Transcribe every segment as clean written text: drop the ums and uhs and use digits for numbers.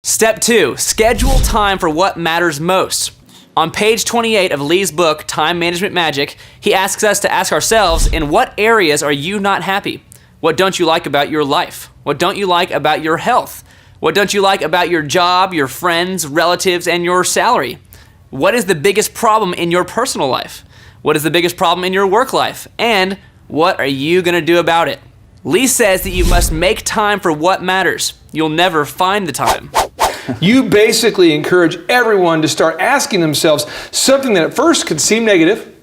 Step 2, schedule time for what matters most. On page 28 of Lee's book, Time Management Magic, he asks us to ask ourselves, in what areas are you not happy? What don't you like about your life? What don't you like about your health? What don't you like about your job, your friends, relatives, and your salary? What is the biggest problem in your personal life? What is the biggest problem in your work life? And what are you going to do about it? Lee says that you must make time for what matters. You'll never find the time. You basically encourage everyone to start asking themselves something that at first could seem negative.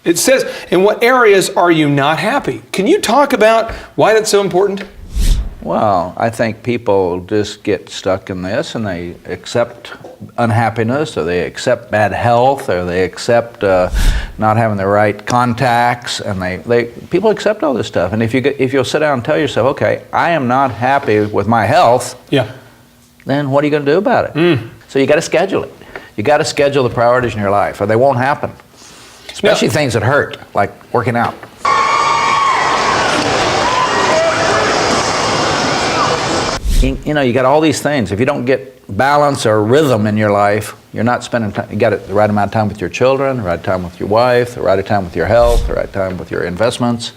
It says, in what areas are you not happy? Can you talk about why that's so important? Well, I think people just get stuck in this and they accept unhappiness, or they accept bad health, or they accept not having the right contacts, and people accept all this stuff. And if you'll sit down and tell yourself, okay, I am not happy with my health, then what are you going to do about it? So you got to schedule it. You got to schedule the priorities in your life, or they won't happen. Especially things that hurt, like working out. You know, you got all these things. If you don't get balance or rhythm in your life, you're not spending time. You got the right amount of time with your children, the right time with your wife, the right time with your health, the right time with your investments.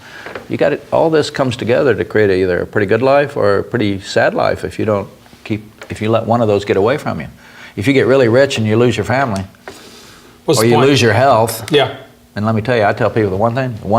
You got it. All this comes together to create either a pretty good life or a pretty sad life if you let one of those get away from you. If you get really rich and you lose your family, or you lose your health. And let me tell you, I tell people the one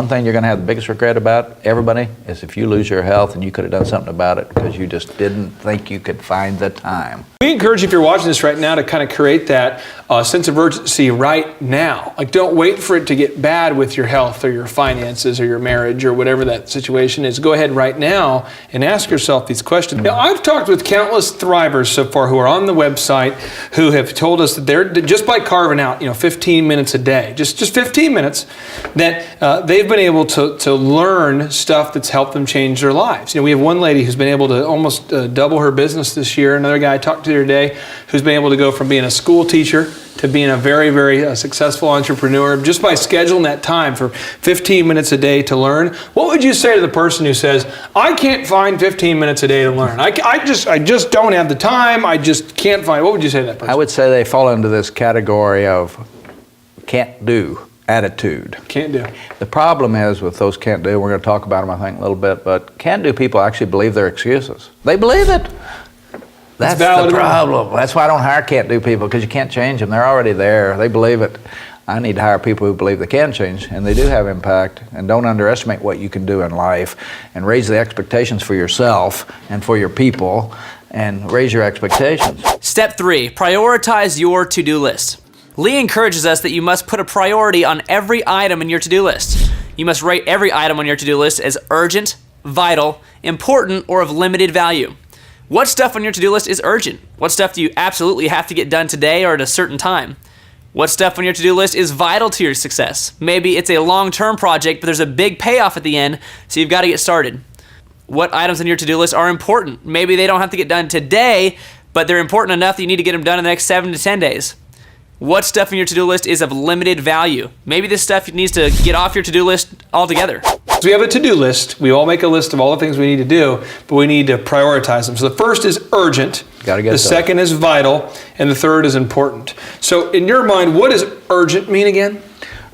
thing you're going to have the biggest regret about, everybody, is if you lose your health and you could have done something about it because you just didn't think you could find the time. We encourage you, if you're watching this right now, to kind of create that sense of urgency right now. Like, don't wait for it to get bad with your health or your finances or your marriage or whatever that situation is. Go ahead right now and ask yourself these questions. Now, I've talked with countless thrivers so far who are on the website who have told us that they're, just by carving out 15 minutes a day, just 15 minutes, that they've been able to learn stuff that's helped them change their lives. We have one lady who's been able to almost double her business this year. Another guy I talked to the other day who's been able to go from being a school teacher to being a very, very successful entrepreneur just by scheduling that time for 15 minutes a day to learn. What would you say to the person who says, I can't find 15 minutes a day to learn? I just don't have the time. I just can't find. What would you say to that person? I would say they fall into this category of can't do attitude. Can't do. The problem is with those can't do, we're going to talk about them I think a little bit, but can't do people actually believe their excuses. They believe it. That's the problem. That's why I don't hire can't do people, because you can't change them. They're already there. They believe it. I need to hire people who believe they can change, and they do have impact, and don't underestimate what you can do in life, and raise the expectations for yourself and for your people, and raise your expectations. Step 3, prioritize your to-do list. Lee encourages us that you must put a priority on every item in your to-do list. You must rate every item on your to-do list as urgent, vital, important, or of limited value. What stuff on your to-do list is urgent? What stuff do you absolutely have to get done today or at a certain time? What stuff on your to-do list is vital to your success? Maybe it's a long-term project, but there's a big payoff at the end, so you've got to get started. What items on your to-do list are important? Maybe they don't have to get done today, but they're important enough that you need to get them done in the next 7 to 10 days. What stuff on your to-do list is of limited value? Maybe this stuff needs to get off your to-do list altogether. So we have a to-do list. We all make a list of all the things we need to do, but we need to prioritize them. So the first is urgent, the second is vital, and the third is important. So in your mind, what does urgent mean again?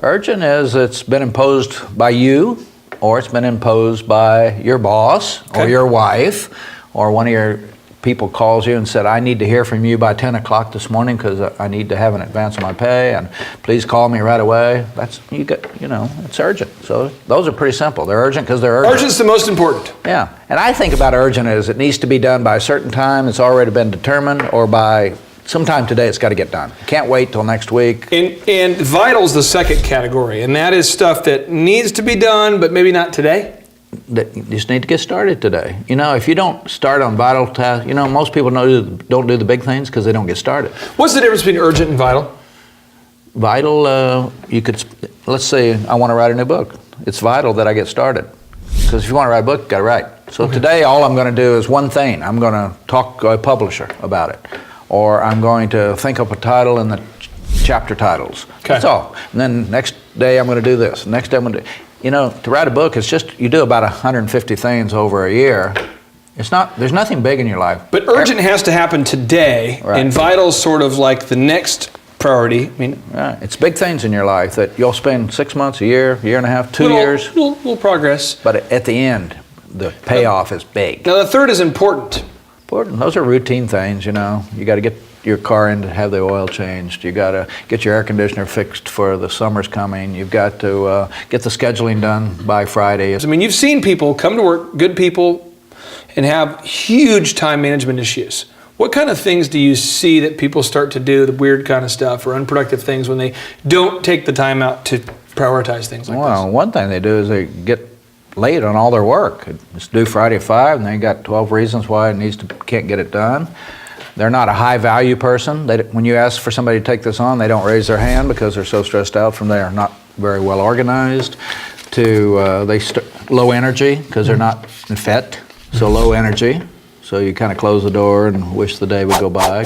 Urgent is it's been imposed by you, or it's been imposed by your boss, or your wife, or one of your people calls you and said, I need to hear from you by 10 o'clock this morning because I need to have an advance on my pay, and please call me right away. It's urgent. So those are pretty simple. They're urgent because they're urgent. Urgent's the most important. Yeah. And I think about urgent as it needs to be done by a certain time. It's already been determined, or by sometime today it's got to get done. Can't wait till next week. And vital's the second category, and that is stuff that needs to be done, but maybe not today. That you just need to get started today. If you don't start on vital tasks, most people don't do the big things because they don't get started. What's the difference between urgent and vital? Vital, let's say I want to write a new book. It's vital that I get started. Because if you want to write a book, you got to write. So today all I'm going to do is one thing. I'm going to talk to a publisher about it. Or I'm going to think up a title in the chapter titles. That's all. And then next day I'm going to do this. Next day I'm going to do... to write a book, it's just, you do about 150 things over a year. There's nothing big in your life. But urgent has to happen today, Right. and vital's sort of like the next priority. I mean, Right. It's big things in your life that you'll spend 6 months, a year and a half, 2 years. Little progress. But at the end, the payoff is big. Now the third is important. Important. Those are routine things, you know. You got to get your car in to have the oil changed. You got to get your air conditioner fixed for the summer's coming. You've got to get the scheduling done by Friday. I mean, you've seen people come to work, good people, and have huge time management issues. What kind of things do you see that people start to do, the weird kind of stuff or unproductive things, when they don't take the time out to prioritize things like Well, this? one thing they do is they get late on all their work. It's due Friday at 5, and they got 12 reasons why it can't get it done. They're not a high-value person. When you ask for somebody to take this on, they don't raise their hand because they're so stressed out from they are not very well organized. Low energy because they're not fit, so low energy. So you kind of close the door and wish the day would go by.